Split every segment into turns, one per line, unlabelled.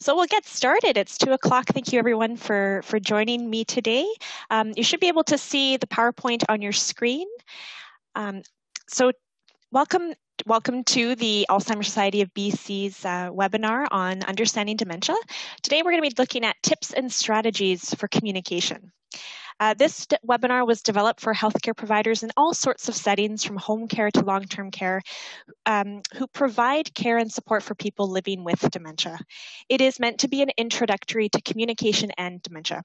So we'll get started. It's 2 o'clock. Thank you everyone for joining me today. You should be able to see the PowerPoint on your screen. So welcome to the Alzheimer Society of BC's webinar on understanding dementia. Today we're going to be looking at tips and strategies for communication. This webinar was developed for healthcare providers in all sorts of settings, from home care to long-term care, who provide care and support for people living with dementia. It is meant to be an introductory to communication and dementia.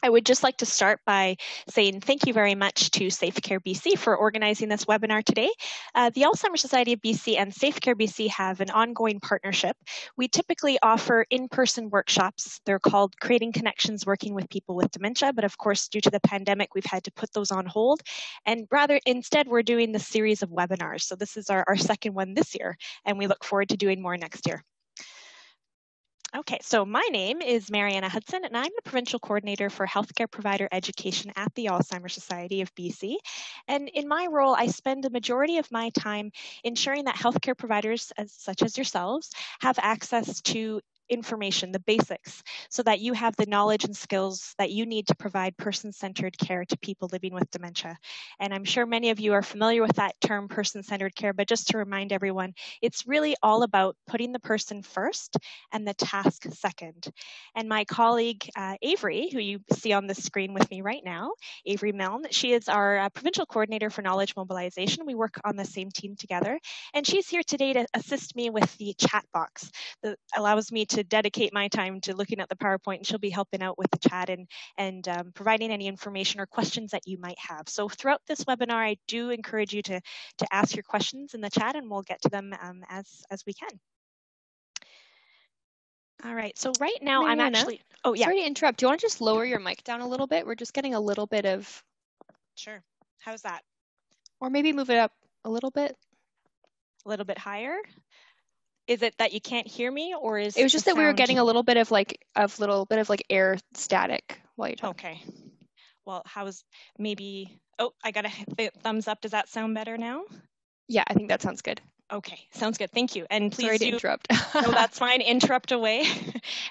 I would just like to start by saying thank you very much to SafeCare BC for organizing this webinar today. The Alzheimer Society of BC and SafeCare BC have an ongoing partnership. We typically offer in-person workshops. They're called Creating Connections Working with People with Dementia, but of course, due to the pandemic, we've had to put those on hold. And instead, we're doing this series of webinars. So this is our second one this year, and we look forward to doing more next year. Okay, so my name is Mariana Hudson, and I'm the Provincial Coordinator for Healthcare Provider Education at the Alzheimer Society of BC. And in my role, I spend the majority of my time ensuring that healthcare providers, such as yourselves, have access to information, the basics, so that you have the knowledge and skills that you need to provide person-centered care to people living with dementia. And I'm sure many of you are familiar with that term, person-centered care, but just to remind everyone, it's really all about putting the person first and the task second. And my colleague, Avery, who you see on the screen with me right now, Avery Milne, she is our Provincial Coordinator for Knowledge Mobilization. We work on the same team together, and she's here today to assist me with the chat box that allows me to dedicate my time to looking at the PowerPoint, and she'll be helping out with the chat and providing any information or questions that you might have. So throughout this webinar, I do encourage you to ask your questions in the chat, and we'll get to them as we can. All right, so right now
Mariana,
I'm actually, oh yeah.
Sorry to interrupt. Do you want to just lower your mic down a little bit? We're just getting a little bit of.
Sure, how's that?
Or maybe move it up a little bit.
A little bit higher? Is it that you can't hear me, or is
it was just that we were getting a little bit of air static while you talk?
Okay. Well, how's maybe? Oh, I got a thumbs up. Does that sound better now?
Yeah, I think that sounds good.
Okay, sounds good. Thank you. And please
sorry to interrupt.
No, that's fine. Interrupt away.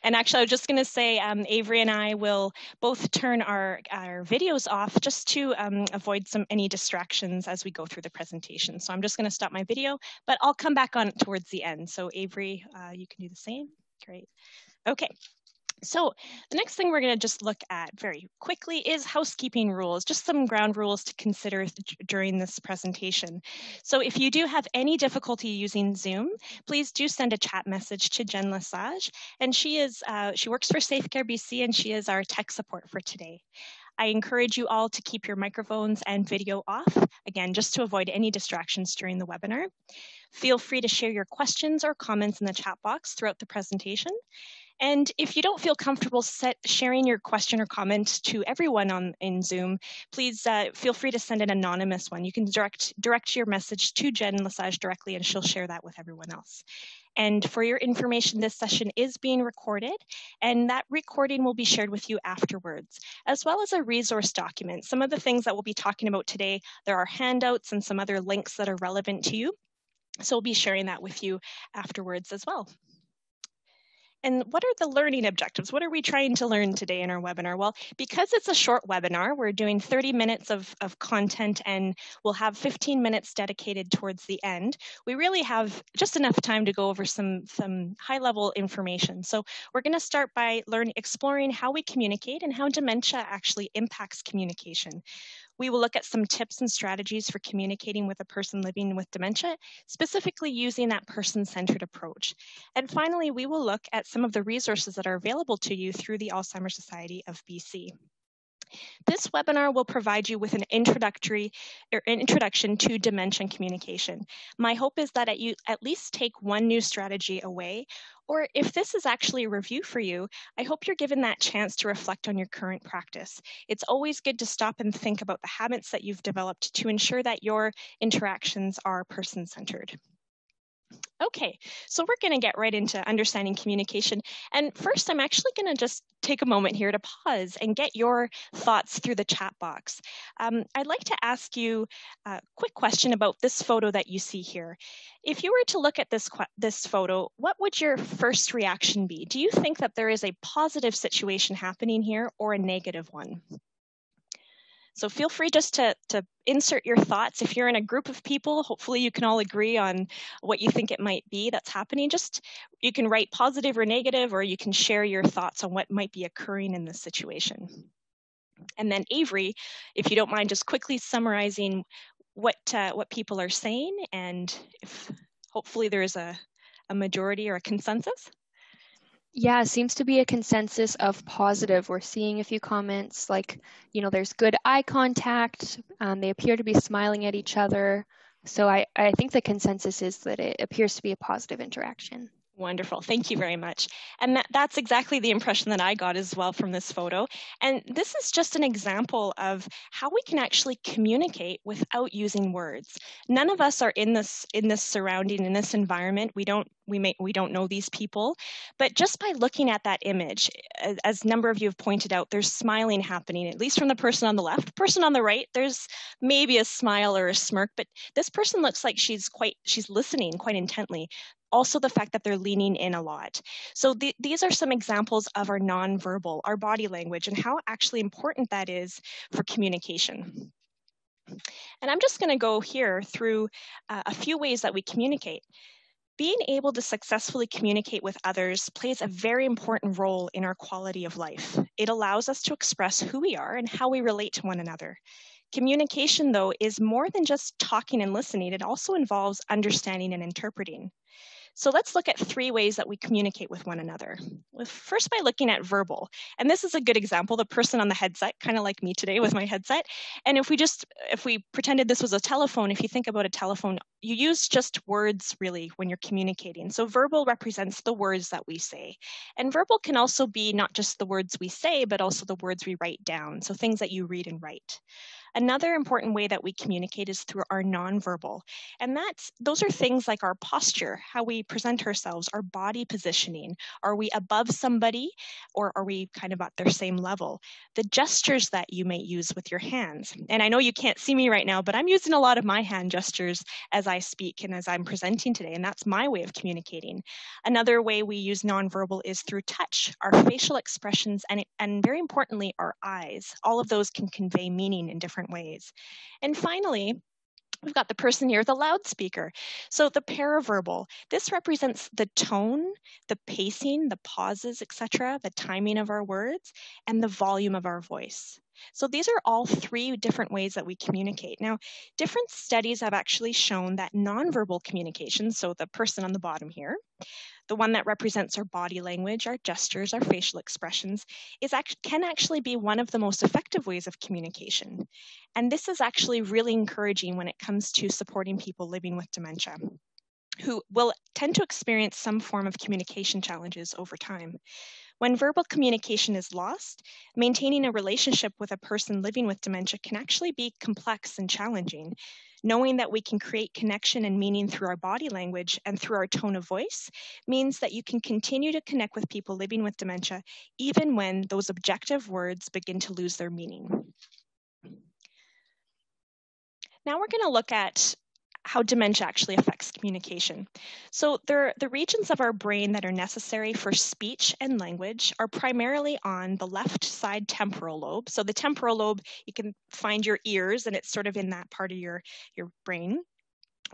And actually, I was just going to say, Avery and I will both turn our videos off just to avoid any distractions as we go through the presentation. So I'm just going to stop my video, but I'll come back on towards the end. So Avery, you can do the same. Great. Okay. So the next thing we're going to just look at very quickly is housekeeping rules, just some ground rules to consider during this presentation. So if you do have any difficulty using Zoom, please do send a chat message to Jen Lesage, and she works for SafeCare BC, and she is our tech support for today. I encourage you all to keep your microphones and video off, again, just to avoid any distractions during the webinar. Feel free to share your questions or comments in the chat box throughout the presentation. And if you don't feel comfortable sharing your question or comment to everyone in Zoom, please feel free to send an anonymous one. You can direct your message to Jen Lesage directly, and she'll share that with everyone else. And for your information, this session is being recorded, and that recording will be shared with you afterwards, as well as a resource document. Some of the things that we'll be talking about today, there are handouts and some other links that are relevant to you. So we'll be sharing that with you afterwards as well. And what are the learning objectives? What are we trying to learn today in our webinar? Well, because it's a short webinar, we're doing 30 minutes of content, and we'll have 15 minutes dedicated towards the end. We really have just enough time to go over some high-level information. So we're going to start by exploring how we communicate and how dementia actually impacts communication. We will look at some tips and strategies for communicating with a person living with dementia, specifically using that person-centered approach. And finally, we will look at some of the resources that are available to you through the Alzheimer Society of BC. This webinar will provide you with an introduction to dementia communication. My hope is that you at least take one new strategy away, or if this is actually a review for you, I hope you're given that chance to reflect on your current practice. It's always good to stop and think about the habits that you've developed to ensure that your interactions are person-centered. Okay, so we're going to get right into understanding communication. And first, I'm actually going to just take a moment here to pause and get your thoughts through the chat box. I'd like to ask you a quick question about this photo that you see here. If you were to look at this photo, what would your first reaction be? Do you think that there is a positive situation happening here or a negative one? So feel free just to insert your thoughts. If you're in a group of people, hopefully you can all agree on what you think it might be that's happening. Just you can write positive or negative, or you can share your thoughts on what might be occurring in this situation. And then Avery, if you don't mind just quickly summarizing what people are saying, and if hopefully there is a majority or a consensus.
Yeah, it seems to be a consensus of positive. We're seeing a few comments like, there's good eye contact. They appear to be smiling at each other. So I think the consensus is that it appears to be a positive interaction.
Wonderful. Thank you very much. And that's exactly the impression that I got as well from this photo. And this is just an example of how we can actually communicate without using words. None of us are in this surrounding, in this environment. We don't know these people, but just by looking at that image, as a number of you have pointed out, there's smiling happening, at least from the person on the left. The person on the right, there's maybe a smile or a smirk, but this person looks like she's listening quite intently. Also the fact that they're leaning in a lot. So these are some examples of our nonverbal, our body language, and how actually important that is for communication. And I'm just going to go here through a few ways that we communicate. Being able to successfully communicate with others plays a very important role in our quality of life. It allows us to express who we are and how we relate to one another. Communication, though, is more than just talking and listening. It also involves understanding and interpreting. So let's look at 3 ways that we communicate with one another. First, by looking at verbal. And this is a good example, the person on the headset, kind of like me today with my headset. And if we pretended this was a telephone, if you think about a telephone, you use just words really when you're communicating. So verbal represents the words that we say. And verbal can also be not just the words we say, but also the words we write down. So things that you read and write. Another important way that we communicate is through our nonverbal. And those are things like our posture, how we present ourselves, our body positioning. Are we above somebody or are we kind of at their same level? The gestures that you may use with your hands. And I know you can't see me right now, but I'm using a lot of my hand gestures as I speak and as I'm presenting today, and that's my way of communicating. Another way we use nonverbal is through touch, our facial expressions, and very importantly, our eyes. All of those can convey meaning in different ways. And finally, we've got the person here, the loudspeaker. So the paraverbal, this represents the tone, the pacing, the pauses, etc., the timing of our words, and the volume of our voice. So these are all 3 different ways that we communicate. Now, different studies have actually shown that nonverbal communication, so the person on the bottom here, the one that represents our body language, our gestures, our facial expressions, can actually be one of the most effective ways of communication. And this is actually really encouraging when it comes to supporting people living with dementia, who will tend to experience some form of communication challenges over time. When verbal communication is lost, maintaining a relationship with a person living with dementia can actually be complex and challenging. Knowing that we can create connection and meaning through our body language and through our tone of voice means that you can continue to connect with people living with dementia, even when those objective words begin to lose their meaning. Now we're going to look at how dementia actually affects communication. So the regions of our brain that are necessary for speech and language are primarily on the left side temporal lobe. So the temporal lobe, you can find your ears, and it's sort of in that part of your brain.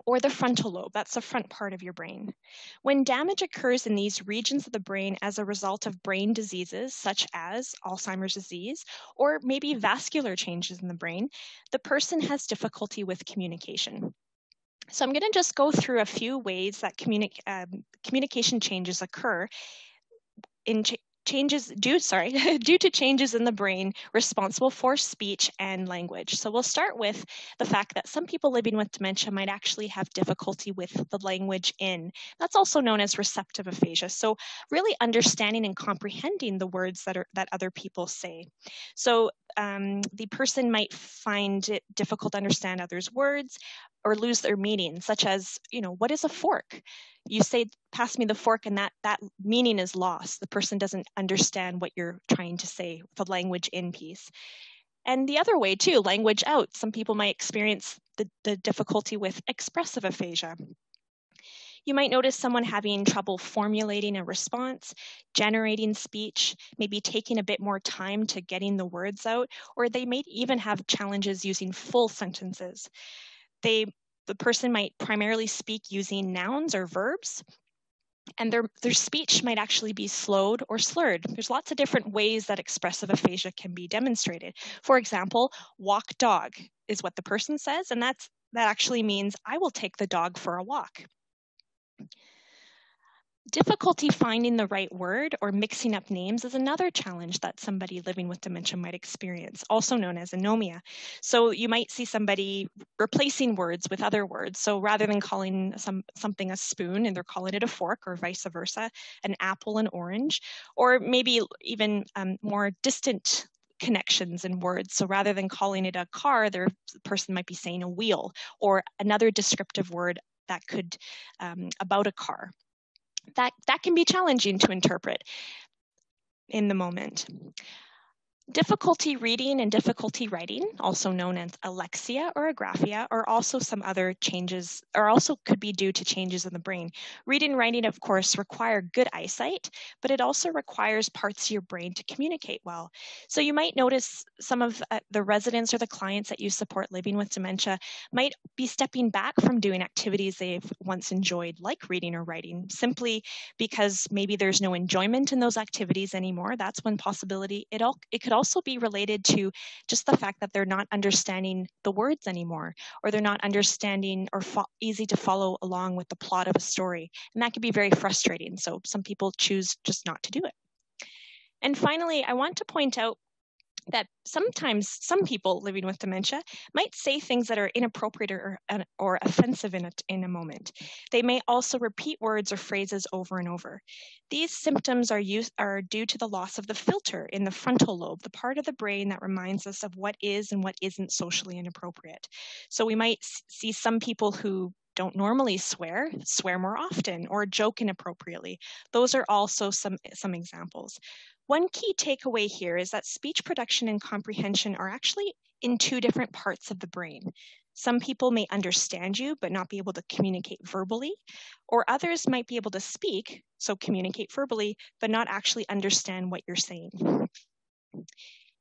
Or the frontal lobe, that's the front part of your brain. When damage occurs in these regions of the brain as a result of brain diseases such as Alzheimer's disease, or maybe vascular changes in the brain, the person has difficulty with communication. So I'm going to just go through a few ways that communication changes occur in due to changes in the brain responsible for speech and language. So we'll start with the fact that some people living with dementia might actually have difficulty with the language in. That's also known as receptive aphasia. So really understanding and comprehending the words that other people say. So the person might find it difficult to understand others' words or lose their meaning, such as, what is a fork? You say, pass me the fork, and that meaning is lost. The person doesn't understand what you're trying to say, the language in piece. And the other way too, language out. Some people might experience the difficulty with expressive aphasia. You might notice someone having trouble formulating a response, generating speech, maybe taking a bit more time to getting the words out, or they may even have challenges using full sentences. The person might primarily speak using nouns or verbs, and their speech might actually be slowed or slurred. There's lots of different ways that expressive aphasia can be demonstrated. For example, walk dog is what the person says, and that actually means I will take the dog for a walk. Difficulty finding the right word or mixing up names is another challenge that somebody living with dementia might experience, also known as anomia. So you might see somebody replacing words with other words. So rather than calling something a spoon, and they're calling it a fork, or vice versa, an apple, an orange, or maybe even more distant connections in words. So rather than calling it a car, the person might be saying a wheel, or another descriptive word that could about a car. That can be challenging to interpret in the moment. Difficulty reading and difficulty writing, also known as alexia or agraphia, are also some other changes, or also could be due to changes in the brain. Reading and writing, of course, require good eyesight, but it also requires parts of your brain to communicate well. So you might notice some of the residents or the clients that you support living with dementia might be stepping back from doing activities they've once enjoyed, like reading or writing, simply because maybe there's no enjoyment in those activities anymore. That's one possibility. It could also be related to just the fact that they're not understanding the words anymore, or they're not understanding or easy to follow along with the plot of a story. And that can be very frustrating. So some people choose just not to do it. And finally, I want to point out that sometimes some people living with dementia might say things that are inappropriate or offensive in a moment. They may also repeat words or phrases over and over. These symptoms are due to the loss of the filter in the frontal lobe, the part of the brain that reminds us of what is and what isn't socially inappropriate. So we might see some people who don't normally swear more often, or joke inappropriately. Those are also some examples. One key takeaway here is that speech production and comprehension are actually in two different parts of the brain. Some people may understand you but not be able to communicate verbally, or others might be able to speak, so communicate verbally, but not actually understand what you're saying.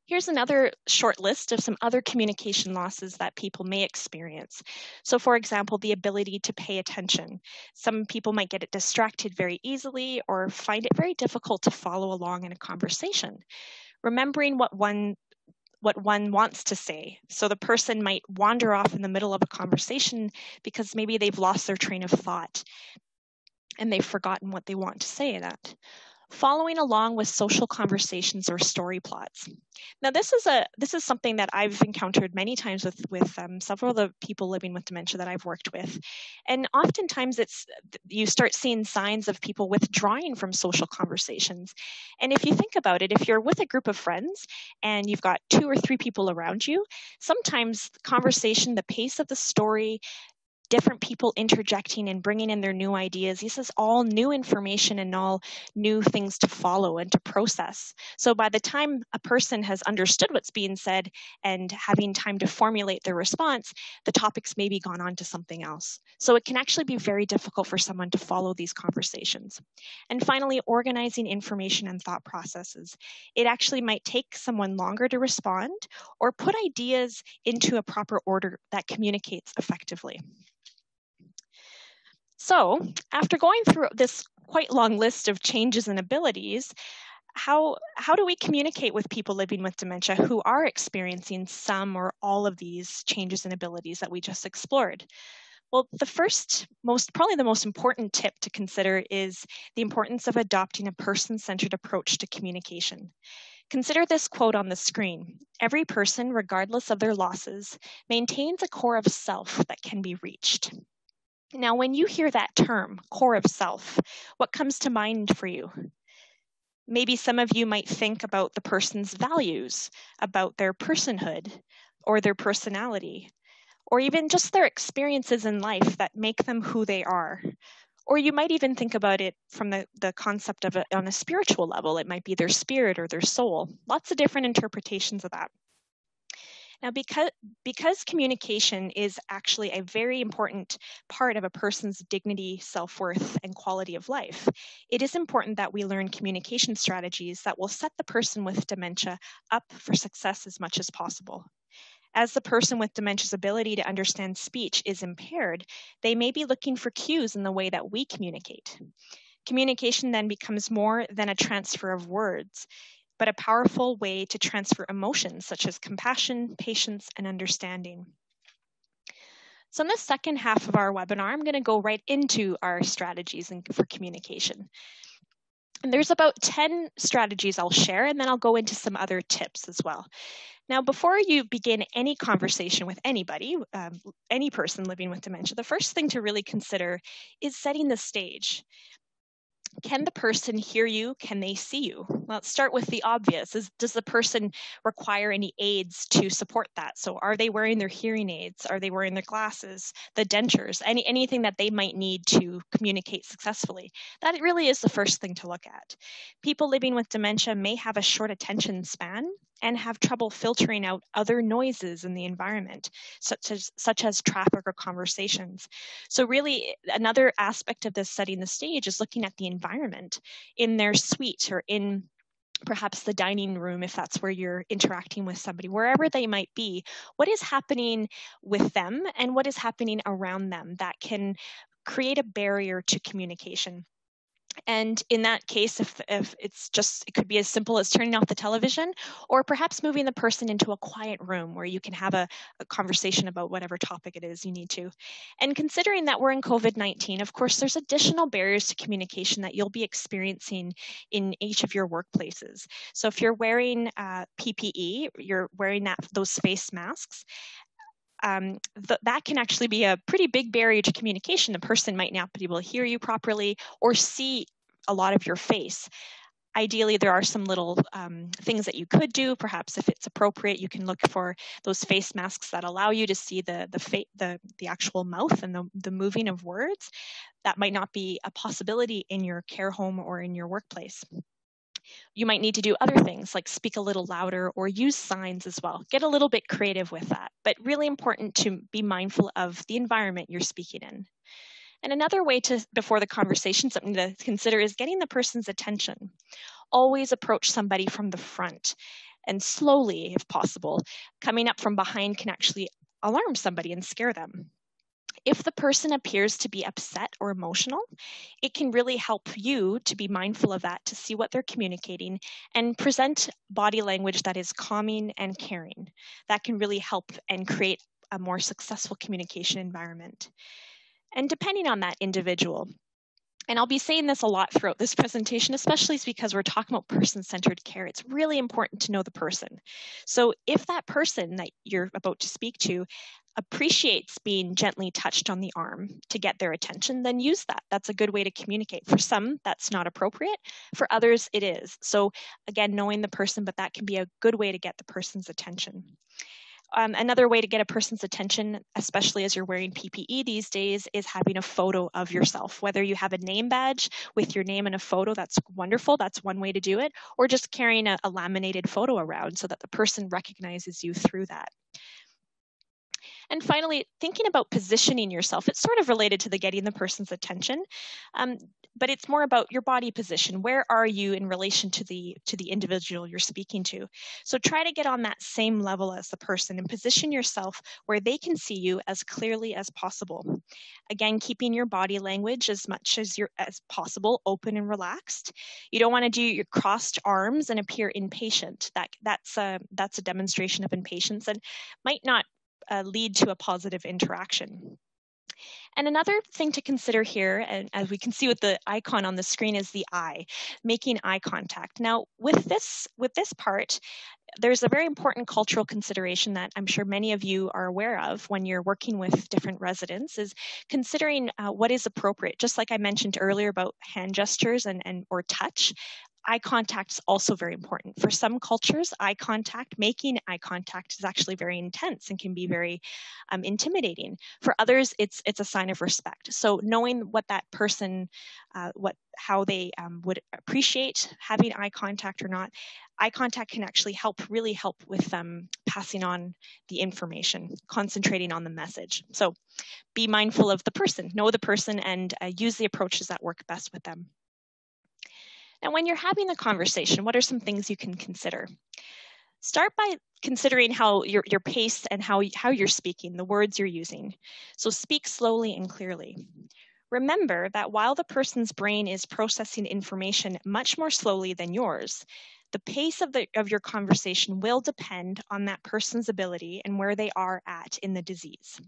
Here's another short list of some other communication losses that people may experience. So for example, the ability to pay attention. Some people might get distracted very easily or find it very difficult to follow along in a conversation. Remembering what one wants to say. So the person might wander off in the middle of a conversation because maybe they've lost their train of thought and they've forgotten what they want to say in that. Following along with social conversations or story plots. Now, this is something that I've encountered many times with several of the people living with dementia that I've worked with, and oftentimes you start seeing signs of people withdrawing from social conversations. And if you think about it, if you're with a group of friends and you've got 2 or 3 people around you, sometimes the conversation, the pace of the story, different people interjecting and bringing in their new ideas. This is all new information and all new things to follow and to process. So by the time a person has understood what's being said and having time to formulate their response, the topic's maybe gone on to something else. So it can actually be very difficult for someone to follow these conversations. And finally, organizing information and thought processes. It actually might take someone longer to respond or put ideas into a proper order that communicates effectively. So after going through this quite long list of changes and abilities, how do we communicate with people living with dementia who are experiencing some or all of these changes and abilities that we just explored? Well, probably the most important tip to consider is the importance of adopting a person-centered approach to communication. Consider this quote on the screen. Every person, regardless of their losses, maintains a core of self that can be reached. Now, when you hear that term, core of self, what comes to mind for you? Maybe some of you might think about the person's values, about their personhood or their personality, or even just their experiences in life that make them who they are. Or you might even think about it from the concept of on a spiritual level. It might be their spirit or their soul. Lots of different interpretations of that. Now, because communication is actually a very important part of a person's dignity, self-worth, and quality of life, it is important that we learn communication strategies that will set the person with dementia up for success as much as possible. As the person with dementia's ability to understand speech is impaired, they may be looking for cues in the way that we communicate. Communication then becomes more than a transfer of words, but a powerful way to transfer emotions such as compassion, patience, and understanding. So in the second half of our webinar, I'm going to go right into our strategies for communication. And there's about 10 strategies I'll share, and then I'll go into some other tips as well. Now, before you begin any conversation with anybody, any person living with dementia, the first thing to really consider is setting the stage. Can the person hear you? Can they see you? Well, let's start with the obvious. Does the person require any aids to support that? So are they wearing their hearing aids? Are they wearing their glasses, the dentures, anything that they might need to communicate successfully? That really is the first thing to look at. People living with dementia may have a short attention span and have trouble filtering out other noises in the environment, such as traffic or conversations. So really, another aspect of this setting the stage is looking at the environment in their suite or in perhaps the dining room, if that's where you're interacting with somebody, wherever they might be. What is happening with them and what is happening around them that can create a barrier to communication? And in that case, if it could be as simple as turning off the television, or perhaps moving the person into a quiet room where you can have a conversation about whatever topic it is you need to. And considering that we're in COVID-19, of course, there's additional barriers to communication that you'll be experiencing in each of your workplaces. So if you're wearing PPE, you're wearing those face masks, that can actually be a pretty big barrier to communication. The person might not be able to hear you properly or see a lot of your face. Ideally, there are some little things that you could do. Perhaps if it's appropriate, you can look for those face masks that allow you to see the actual mouth and the moving of words. That might not be a possibility in your care home or in your workplace. You might need to do other things like speak a little louder or use signs as well. Get a little bit creative with that, but really important to be mindful of the environment you're speaking in. And another way before the conversation, something to consider is getting the person's attention. Always approach somebody from the front and slowly, if possible. Coming up from behind can actually alarm somebody and scare them. If the person appears to be upset or emotional, it can really help you to be mindful of that, to see what they're communicating and present body language that is calming and caring. That can really help and create a more successful communication environment. And depending on that individual, and I'll be saying this a lot throughout this presentation, especially because we're talking about person-centered care, it's really important to know the person. So if that person that you're about to speak to appreciates being gently touched on the arm to get their attention, then use that. That's a good way to communicate. For some, that's not appropriate. For others, it is. So again, knowing the person, but that can be a good way to get the person's attention. Another way to get a person's attention, especially as you're wearing PPE these days, is having a photo of yourself. Whether you have a name badge with your name and a photo, that's wonderful. That's one way to do it. Or just carrying a laminated photo around so that the person recognizes you through that. And finally, thinking about positioning yourself. It's sort of related to the getting the person's attention, but it's more about your body position. Where are you in relation to the individual you're speaking to? So try to get on that same level as the person and position yourself where they can see you as clearly as possible. Again, keeping your body language as much as possible open and relaxed. You don't want to do your crossed arms and appear impatient. That's a demonstration of impatience and might not lead to a positive interaction. And another thing to consider here, and as we can see with the icon on the screen, is the eye, making eye contact. Now, with this part, there's a very important cultural consideration that I'm sure many of you are aware of when you're working with different residents, is considering what is appropriate. Just like I mentioned earlier about hand gestures or touch, eye contact is also very important. For some cultures, making eye contact is actually very intense and can be very intimidating. For others, it's a sign of respect. So knowing what that person, how they would appreciate having eye contact or not, eye contact can actually really help with passing on the information, concentrating on the message. So be mindful of the person, know the person, and use the approaches that work best with them. Now, when you're having the conversation, what are some things you can consider? Start by considering how your pace and how you're speaking, the words you're using. So speak slowly and clearly. Remember that while the person's brain is processing information much more slowly than yours, the pace of your conversation will depend on that person's ability and where they are at in the disease.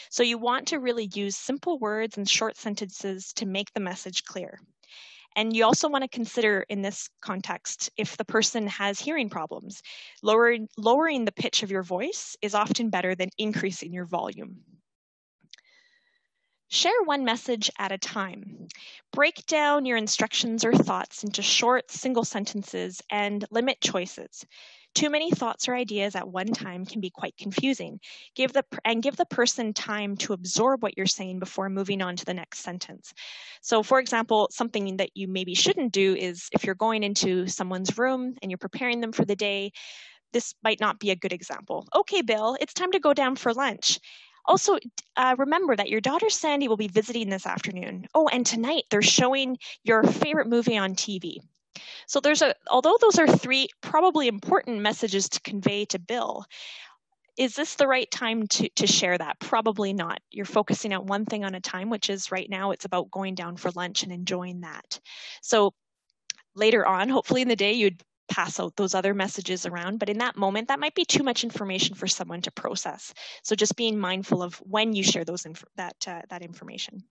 So you want to really use simple words and short sentences to make the message clear. And you also want to consider in this context if the person has hearing problems. Lowering the pitch of your voice is often better than increasing your volume. Share one message at a time. Break down your instructions or thoughts into short, single sentences and limit choices. Too many thoughts or ideas at one time can be quite confusing. Give the person time to absorb what you're saying before moving on to the next sentence. So, for example, something that you maybe shouldn't do is if you're going into someone's room and you're preparing them for the day, this might not be a good example. Okay, Bill, it's time to go down for lunch. Also, remember that your daughter Sandy will be visiting this afternoon. Oh, and tonight they're showing your favorite movie on TV. So although those are three probably important messages to convey to Bill, is this the right time to share that? Probably not. You're focusing on one thing on a time, which is right now it's about going down for lunch and enjoying that. So later on, hopefully in the day, you'd pass out those other messages around, but in that moment, that might be too much information for someone to process. So just being mindful of when you share that information.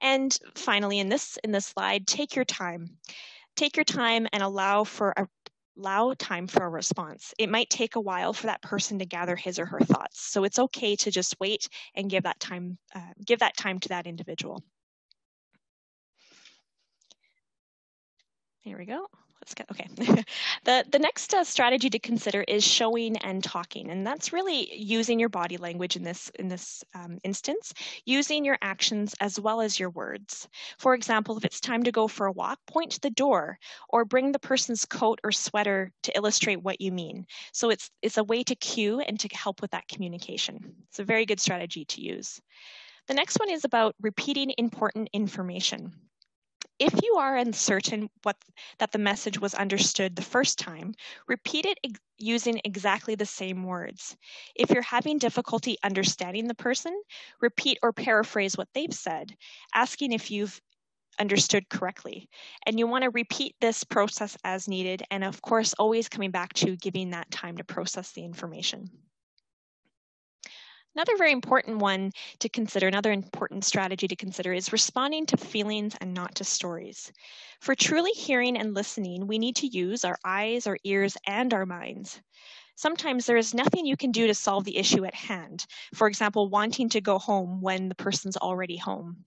And finally, in this slide, take your time. Take your time and allow time for a response. It might take a while for that person to gather his or her thoughts. So it's okay to just wait and give that time to that individual. Here we go. Let's get, okay. The next strategy to consider is showing and talking, and that's really using your body language in this instance, using your actions as well as your words. For example, if it's time to go for a walk, point to the door or bring the person's coat or sweater to illustrate what you mean. So it's a way to cue and to help with that communication. It's a very good strategy to use. The next one is about repeating important information. If you are uncertain that the message was understood the first time, repeat it using exactly the same words. If you're having difficulty understanding the person, repeat or paraphrase what they've said, asking if you've understood correctly. And you want to repeat this process as needed, and of course, always coming back to giving that time to process the information. Another very important one to consider, another important strategy to consider is responding to feelings and not to stories. For truly hearing and listening, we need to use our eyes, our ears, and our minds. Sometimes there is nothing you can do to solve the issue at hand. For example, wanting to go home when the person's already home.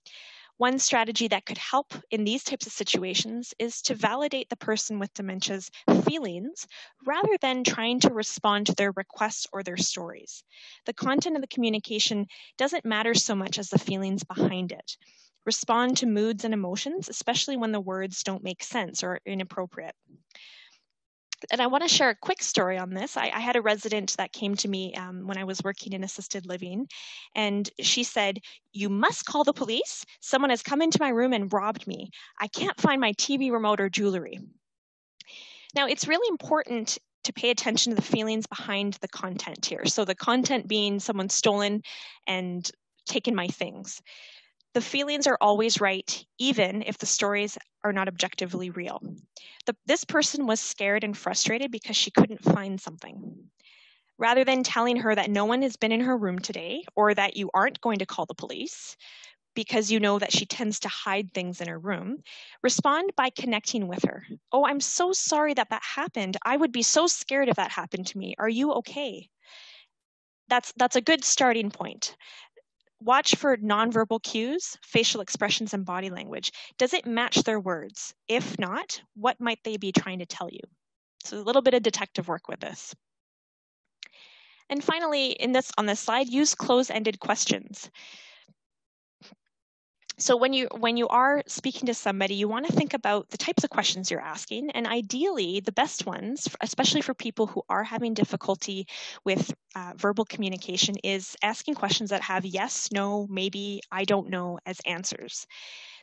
One strategy that could help in these types of situations is to validate the person with dementia's feelings rather than trying to respond to their requests or their stories. The content of the communication doesn't matter so much as the feelings behind it. Respond to moods and emotions, especially when the words don't make sense or are inappropriate. And I want to share a quick story on this. I had a resident that came to me when I was working in assisted living, and she said, "You must call the police. Someone has come into my room and robbed me. I can't find my TV remote or jewelry." Now, it's really important to pay attention to the feelings behind the content here. So the content being someone stolen and taken my things. The feelings are always right, even if the stories are not objectively real. This person was scared and frustrated because she couldn't find something. Rather than telling her that no one has been in her room today or that you aren't going to call the police because you know that she tends to hide things in her room, respond by connecting with her. "Oh, I'm so sorry that happened. I would be so scared if that happened to me. Are you okay?" That's a good starting point. Watch for nonverbal cues, facial expressions, and body language. Does it match their words? If not, what might they be trying to tell you? So a little bit of detective work with this. And finally, on this slide, use close-ended questions. So when you are speaking to somebody, you want to think about the types of questions you're asking, and ideally the best ones, especially for people who are having difficulty with verbal communication, is asking questions that have yes, no, maybe, I don't know as answers.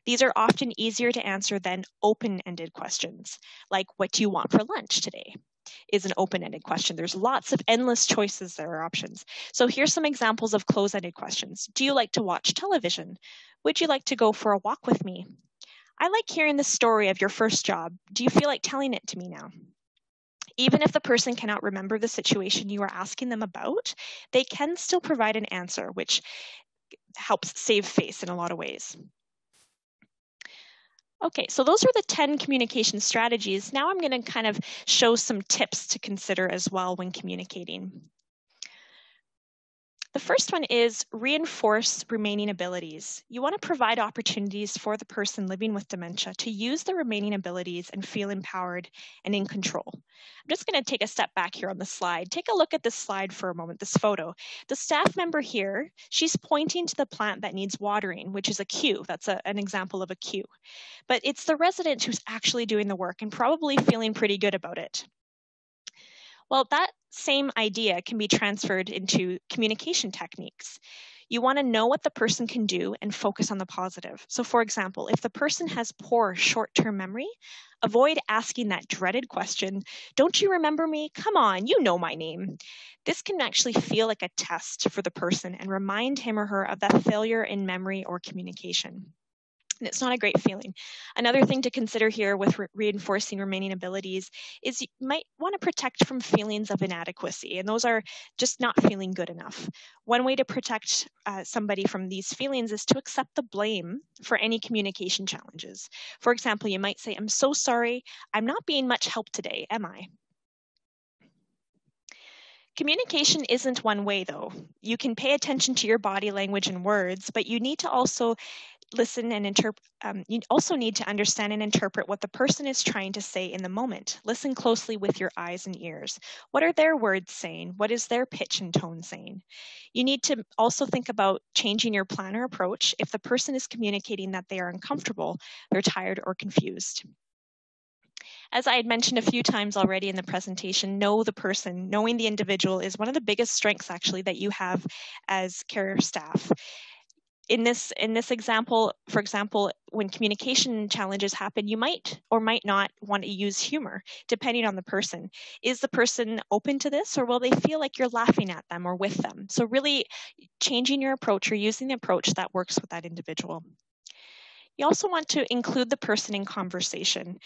These are often easier to answer than open-ended questions, like what do you want for lunch today? Is an open-ended question. There's lots of endless choices that are options. So here's some examples of close-ended questions. Do you like to watch television? Would you like to go for a walk with me? I like hearing the story of your first job. Do you feel like telling it to me now? Even if the person cannot remember the situation you are asking them about, they can still provide an answer, which helps save face in a lot of ways. Okay, so those are the 10 communication strategies. Now I'm going to kind of show some tips to consider as well when communicating. The first one is reinforce remaining abilities. You want to provide opportunities for the person living with dementia to use the remaining abilities and feel empowered and in control. I'm just going to take a step back here on the slide. Take a look at this slide for a moment, this photo. The staff member here, she's pointing to the plant that needs watering, which is a cue. That's an example of a cue. But it's the resident who's actually doing the work and probably feeling pretty good about it. Well, that same idea can be transferred into communication techniques. You want to know what the person can do and focus on the positive. So for example, if the person has poor short-term memory, avoid asking that dreaded question, don't you remember me? Come on, you know my name. This can actually feel like a test for the person and remind him or her of that failure in memory or communication. And it's not a great feeling. Another thing to consider here with reinforcing remaining abilities is you might want to protect from feelings of inadequacy, and those are just not feeling good enough. One way to protect somebody from these feelings is to accept the blame for any communication challenges. For example, you might say, I'm so sorry, I'm not being much help today, am I? Communication isn't one way, though. You can pay attention to your body language and words, but you need to also listen and interpret. You also need to understand and interpret what the person is trying to say in the moment. Listen closely with your eyes and ears. What are their words saying? What is their pitch and tone saying? You need to also think about changing your plan or approach if the person is communicating that they are uncomfortable, they're tired, or confused. As I had mentioned a few times already in the presentation, know the person. Knowing the individual is one of the biggest strengths actually that you have as care staff. In this example, for example, when communication challenges happen, you might or might not want to use humor, depending on the person. Is the person open to this, or will they feel like you're laughing at them or with them? So really changing your approach or using the approach that works with that individual. You also want to include the person in conversation.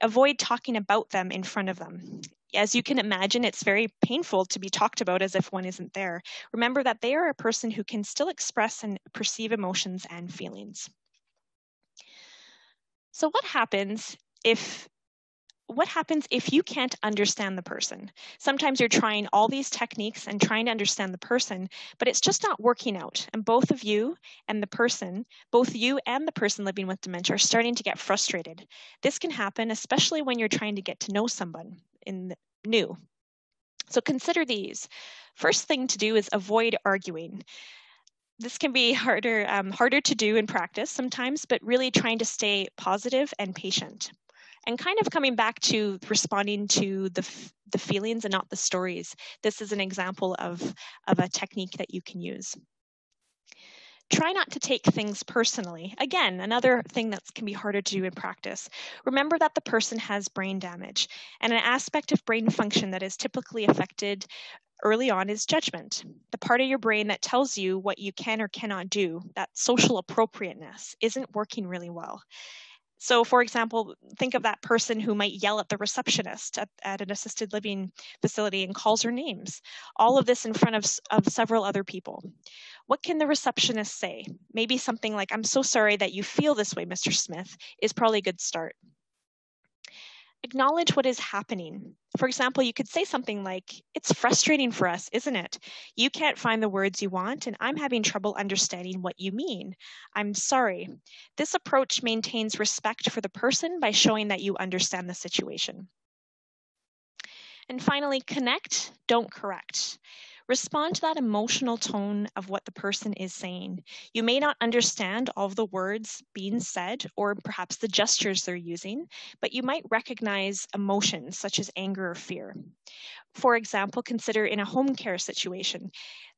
Avoid talking about them in front of them. As you can imagine, it's very painful to be talked about as if one isn't there. Remember that they are a person who can still express and perceive emotions and feelings. So what happens if you can't understand the person? Sometimes you're trying all these techniques and trying to understand the person, but it's just not working out. And both you and the person living with dementia are starting to get frustrated. This can happen, especially when you're trying to get to know someone new. So consider these. First thing to do is avoid arguing. This can be harder to do in practice sometimes, but really trying to stay positive and patient. And kind of coming back to responding to the feelings and not the stories. This is an example of a technique that you can use. Try not to take things personally. Again, another thing that can be harder to do in practice. Remember that the person has brain damage, and an aspect of brain function that is typically affected early on is judgment. The part of your brain that tells you what you can or cannot do, that social appropriateness, isn't working really well. So, for example, think of that person who might yell at the receptionist at an assisted living facility and calls her names. All of this in front of several other people. What can the receptionist say? Maybe something like, I'm so sorry that you feel this way, Mr. Smith, is probably a good start. acknowledge what is happening. For example, you could say something like, "It's frustrating for us, isn't it? You can't find the words you want, and I'm having trouble understanding what you mean. I'm sorry." This approach maintains respect for the person by showing that you understand the situation. And finally, connect, don't correct. Respond to that emotional tone of what the person is saying. You may not understand all of the words being said or perhaps the gestures they're using, but you might recognize emotions such as anger or fear. For example, consider in a home care situation.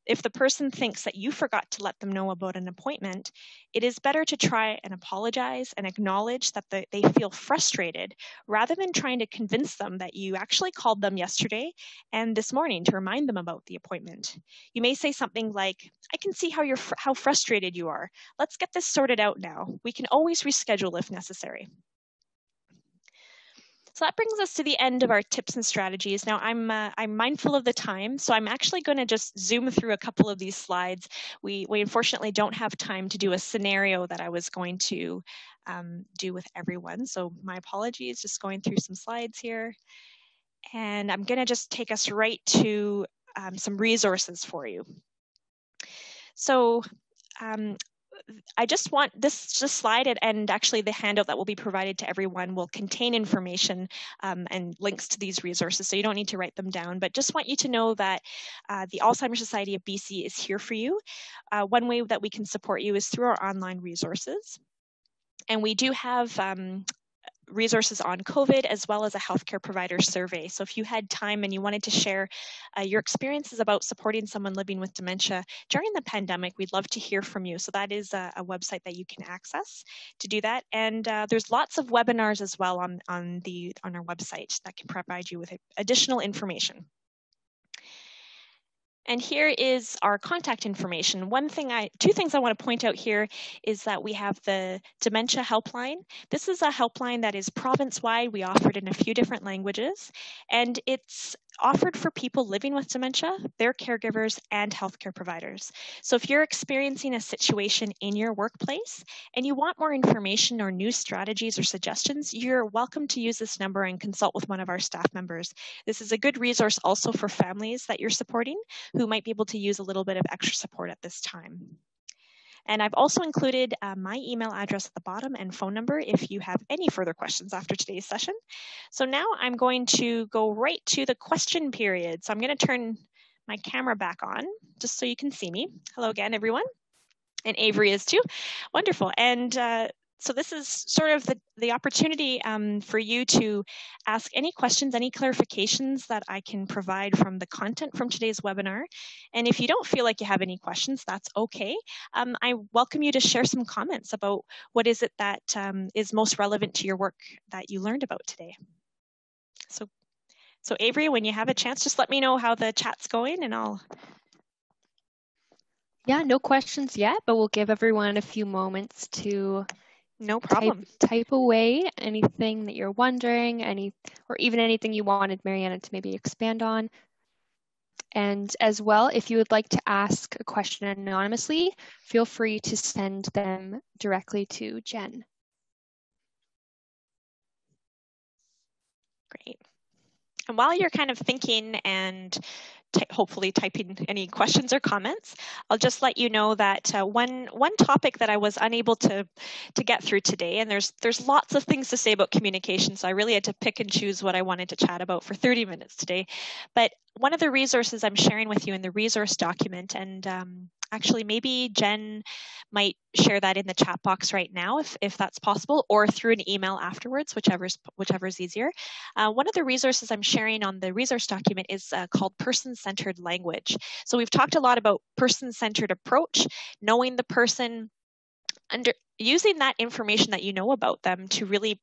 If the person thinks that you forgot to let them know about an appointment, it is better to try and apologize and acknowledge that they feel frustrated rather than trying to convince them that you actually called them yesterday and this morning to remind them about the appointment. You may say something like, "I can see how frustrated you are. Let's get this sorted out now. We can always reschedule if necessary." So that brings us to the end of our tips and strategies. Now, I'm mindful of the time, so I'm actually going to just zoom through a couple of these slides. We unfortunately don't have time to do a scenario that I was going to do with everyone. So my apologies, just going through some slides here. And I'm going to just take us right to some resources for you. So I just want this slide and actually the handout that will be provided to everyone will contain information and links to these resources, so you don't need to write them down, but just want you to know that the Alzheimer Society of BC is here for you. One way that we can support you is through our online resources. And we do have resources on COVID as well as a healthcare provider survey. So if you had time and you wanted to share your experiences about supporting someone living with dementia during the pandemic, we'd love to hear from you. So that is a website that you can access to do that. And there's lots of webinars as well on our website that can provide you with additional information. And here is our contact information. Two things I want to point out here is that we have the Dementia Helpline. This is a helpline that is province-wide. We offer it in a few different languages, and it's offered for people living with dementia, their caregivers, and healthcare providers. So if you're experiencing a situation in your workplace and you want more information or new strategies or suggestions, you're welcome to use this number and consult with one of our staff members. This is a good resource also for families that you're supporting who might be able to use a little bit of extra support at this time. And I've also included my email address at the bottom and phone number if you have any further questions after today's session. So now I'm going to go right to the question period. So I'm going to turn my camera back on just so you can see me. Hello again, everyone. And Avery is too. Wonderful. And so this is sort of the opportunity for you to ask any questions, any clarifications that I can provide from the content from today's webinar. And if you don't feel like you have any questions, that's okay. I welcome you to share some comments about what is it that is most relevant to your work that you learned about today. So Avery, when you have a chance, just let me know how the chat's going and I'll...
Yeah, no questions yet, but we'll give everyone a few moments to
no problem.
Type away anything that you're wondering, or even anything you wanted Mariana to maybe expand on. And as well, if you would like to ask a question anonymously, feel free to send them directly to Jen.
Great. And while you're kind of thinking and hopefully typing any questions or comments, I'll just let you know that one topic that I was unable to get through today, and there's lots of things to say about communication, so I really had to pick and choose what I wanted to chat about for 30 minutes today. But one of the resources I'm sharing with you in the resource document, and actually maybe Jen might share that in the chat box right now if that's possible, or through an email afterwards, whichever's easier. One of the resources I'm sharing on the resource document is called person-centered language. So we've talked a lot about person-centered approach, knowing the person, using that information that you know about them to really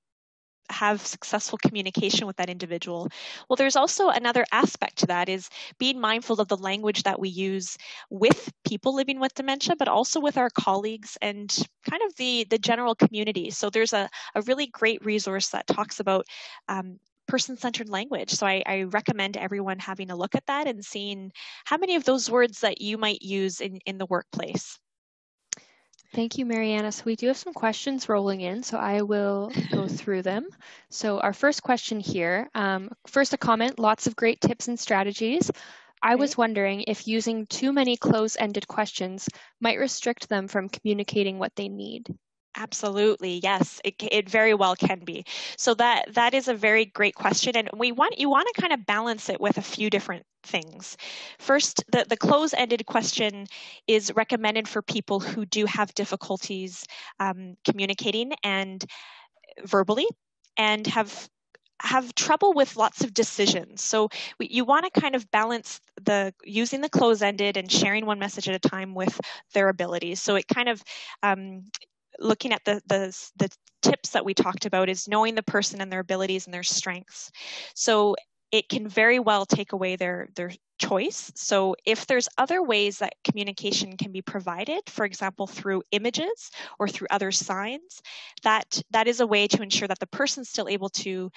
have successful communication with that individual. Well, there's also another aspect to that, is being mindful of the language that we use with people living with dementia, but also with our colleagues and kind of the general community. So there's a really great resource that talks about person-centered language. So I recommend everyone having a look at that and seeing how many of those words that you might use in the workplace.
Thank you, Mariana. So we do have some questions rolling in, so I will go through them. So our first question here, first a comment, lots of great tips and strategies. I was wondering if using too many close-ended questions might restrict them from communicating what they need.
Absolutely, yes, it very well can be. So that is a very great question, and you want to kind of balance it with a few different things. First, the close-ended question is recommended for people who do have difficulties communicating and verbally, and have trouble with lots of decisions. So you want to kind of balance using the close-ended and sharing one message at a time with their abilities. So it kind of looking at the tips that we talked about is knowing the person and their abilities and their strengths. So it can very well take away their choice. So if there's other ways that communication can be provided, for example, through images or through other signs, that is a way to ensure that the person's still able to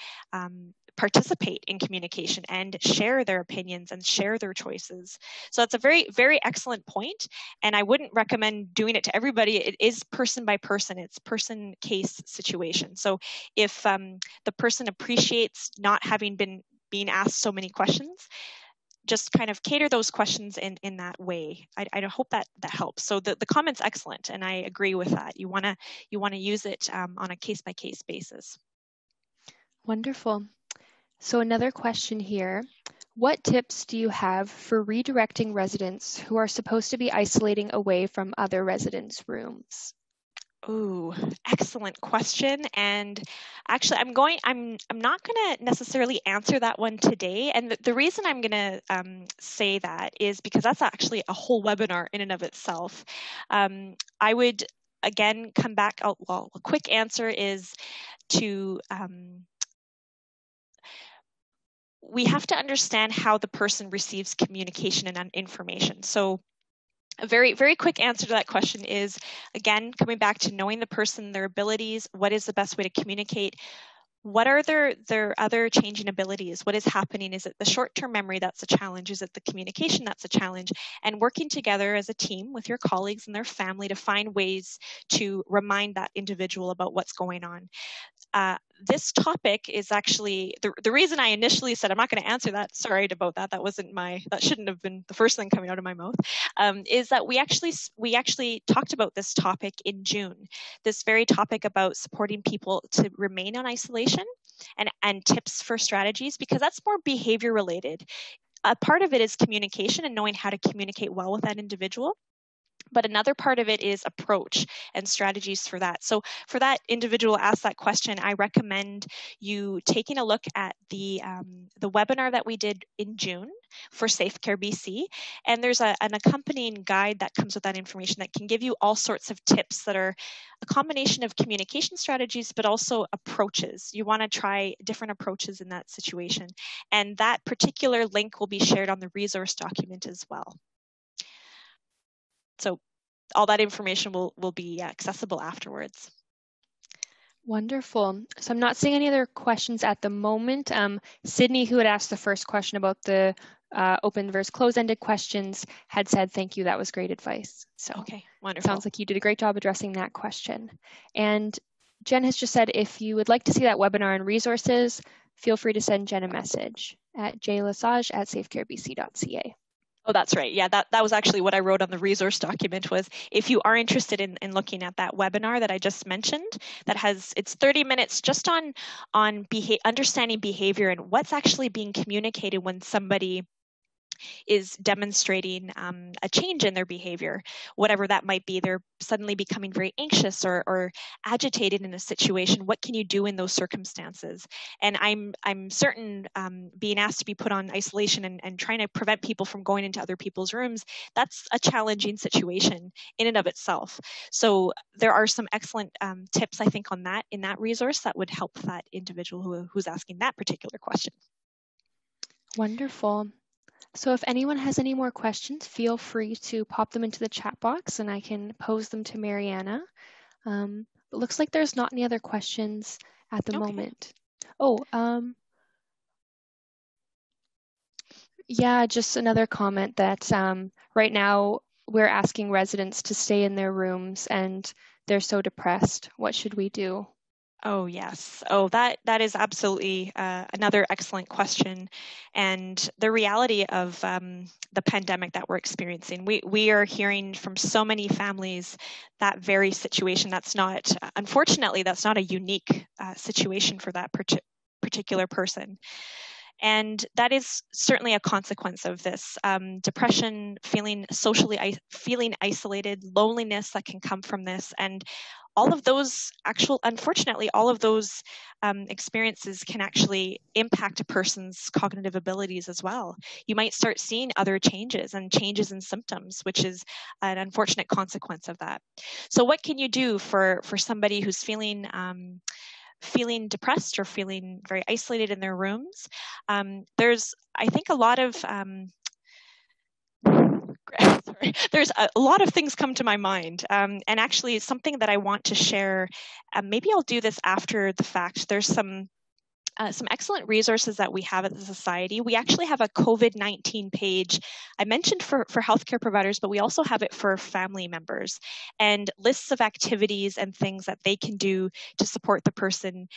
participate in communication and share their opinions and share their choices. So that's a very, very excellent point. And I wouldn't recommend doing it to everybody. It is person by person. It's person case situation. So if the person appreciates not having been being asked so many questions, just kind of cater those questions in that way. I hope that helps. So the comment's excellent, and I agree with that. You want to use it on a case-by-case basis.
Wonderful. So another question here. What tips do you have for redirecting residents who are supposed to be isolating away from other residents' rooms?
Ooh, excellent question. And actually, I'm not going to necessarily answer that one today. And the reason I'm going to say that is because that's actually a whole webinar in and of itself. I would, again, come back. Well, a quick answer is to we have to understand how the person receives communication and information. So a very, very quick answer to that question is, again, coming back to knowing the person, their abilities, what is the best way to communicate? What are their other changing abilities? What is happening? Is it the short-term memory that's a challenge? Is it the communication that's a challenge? And working together as a team with your colleagues and their family to find ways to remind that individual about what's going on. This topic is actually the reason I initially said I'm not going to answer that. Sorry about that. That shouldn't have been the first thing coming out of my mouth. Is that we actually talked about this topic in June. This very topic about supporting people to remain on isolation and tips for strategies, because that's more behavior related. A part of it is communication and knowing how to communicate well with that individual. But another part of it is approach and strategies for that. So for that individual asked that question, I recommend you taking a look at the webinar that we did in June for SafeCare BC. And there's an accompanying guide that comes with that information that can give you all sorts of tips that are a combination of communication strategies, but also approaches. You want to try different approaches in that situation. And that particular link will be shared on the resource document as well. So all that information will be accessible afterwards.
Wonderful. So I'm not seeing any other questions at the moment. Sydney, who had asked the first question about the open versus close-ended questions, had said, thank you, that was great advice. So
okay, wonderful.
Sounds like you did a great job addressing that question. And Jen has just said, if you would like to see that webinar and resources, feel free to send Jen a message at jlasage@safecarebc.ca.
Oh, that's right. Yeah, that was actually what I wrote on the resource document was, if you are interested in looking at that webinar that I just mentioned, it's 30 minutes just on understanding behavior and what's actually being communicated when somebody is demonstrating a change in their behavior, whatever that might be. They're suddenly becoming very anxious or agitated in a situation. What can you do in those circumstances? And I'm certain being asked to be put on isolation and trying to prevent people from going into other people's rooms, that's a challenging situation in and of itself. So there are some excellent tips, I think, on that in that resource that would help that individual who's asking that particular question.
Wonderful. So if anyone has any more questions, feel free to pop them into the chat box and I can pose them to Mariana. It looks like there's not any other questions at the moment. Oh, yeah, just another comment that right now we're asking residents to stay in their rooms and they're so depressed. What should we do?
Oh, yes. Oh, that is absolutely another excellent question. And the reality of the pandemic that we're experiencing, we are hearing from so many families that very situation. That's not, unfortunately, that's not a unique situation for that particular person. And that is certainly a consequence of this depression, feeling feeling isolated, loneliness that can come from this, and all of those unfortunately, all of those experiences can actually impact a person's cognitive abilities as well. You might start seeing other changes and changes in symptoms, which is an unfortunate consequence of that. So what can you do for somebody who's feeling depressed or feeling very isolated in their rooms? There's, I think, a lot of there's a lot of things come to my mind, and actually something that I want to share. Maybe I'll do this after the fact. There's some excellent resources that we have at the Society. We actually have a COVID-19 page. I mentioned for healthcare providers, but we also have it for family members, and lists of activities and things that they can do to support the person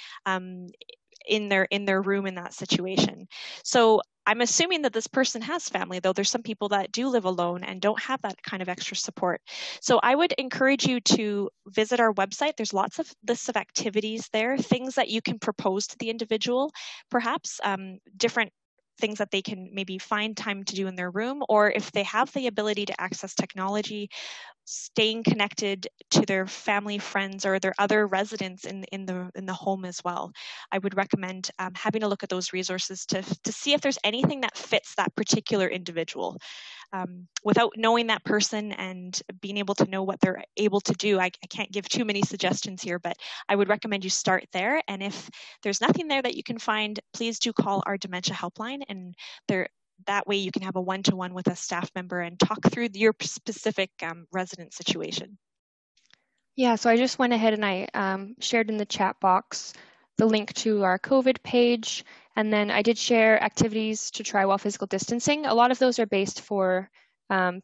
in their room in that situation. So I'm assuming that this person has family, though there's some people that do live alone and don't have that kind of extra support. So I would encourage you to visit our website. There's lots of lists of activities there, things that you can propose to the individual, perhaps different things that they can maybe find time to do in their room, or if they have the ability to access technology, staying connected to their family, friends, or their other residents in the home as well. I would recommend having a look at those resources to see if there's anything that fits that particular individual. Without knowing that person and being able to know what they're able to do, I can't give too many suggestions here, but I would recommend you start there. And if there's nothing there that you can find, please do call our dementia helpline, and that way you can have a one-to-one with a staff member and talk through your specific resident situation.
Yeah, so I just went ahead and I shared in the chat box the link to our COVID page, and then I did share activities to try while physical distancing. A lot of those are based for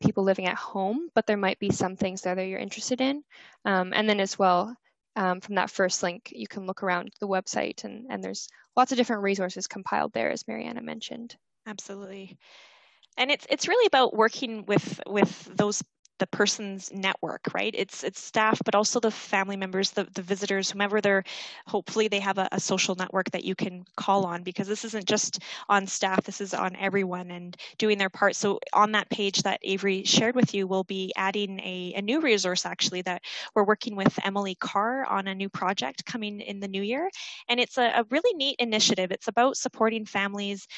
people living at home, but there might be some things there that you're interested in. And then as well, from that first link, you can look around the website, and there's lots of different resources compiled there, as Mariana mentioned.
Absolutely. And it's really about working with the person's network, right? It's staff, but also the family members, the visitors, whomever hopefully they have a social network that you can call on, because this isn't just on staff, this is on everyone and doing their part. So on that page that Avery shared with you, we'll be adding a new resource actually that we're working with Emily Carr on a new project coming in the new year. And it's a really neat initiative. It's about supporting families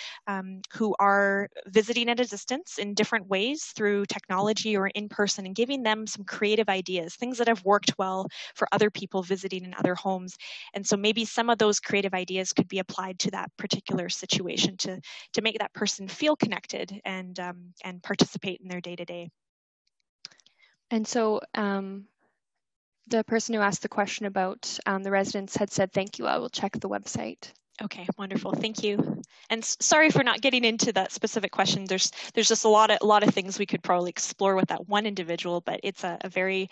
who are visiting at a distance in different ways through technology or in person, and giving them some creative ideas, things that have worked well for other people visiting in other homes. And so maybe some of those creative ideas could be applied to that particular situation to make that person feel connected and participate in their day-to-day.
And so the person who asked the question about the residents had said, thank you, I will check the website.
Okay, wonderful. Thank you. And sorry for not getting into that specific question. There's just a lot of things we could probably explore with that one individual, but it's a very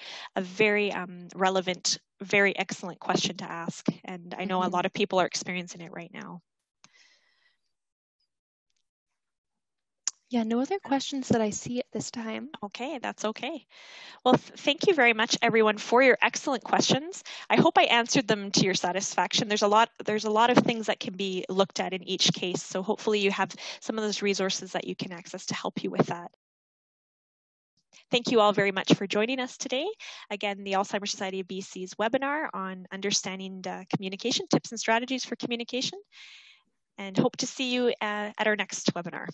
relevant, very excellent question to ask. And I know a lot of people are experiencing it right now.
Yeah, no other questions that I see at this time.
Okay, that's okay. Well, thank you very much, everyone, for your excellent questions. I hope I answered them to your satisfaction. There's a lot of things that can be looked at in each case. So hopefully you have some of those resources that you can access to help you with that. Thank you all very much for joining us today. Again, the Alzheimer Society of BC's webinar on understanding communication, tips and strategies for communication. And hope to see you at our next webinar.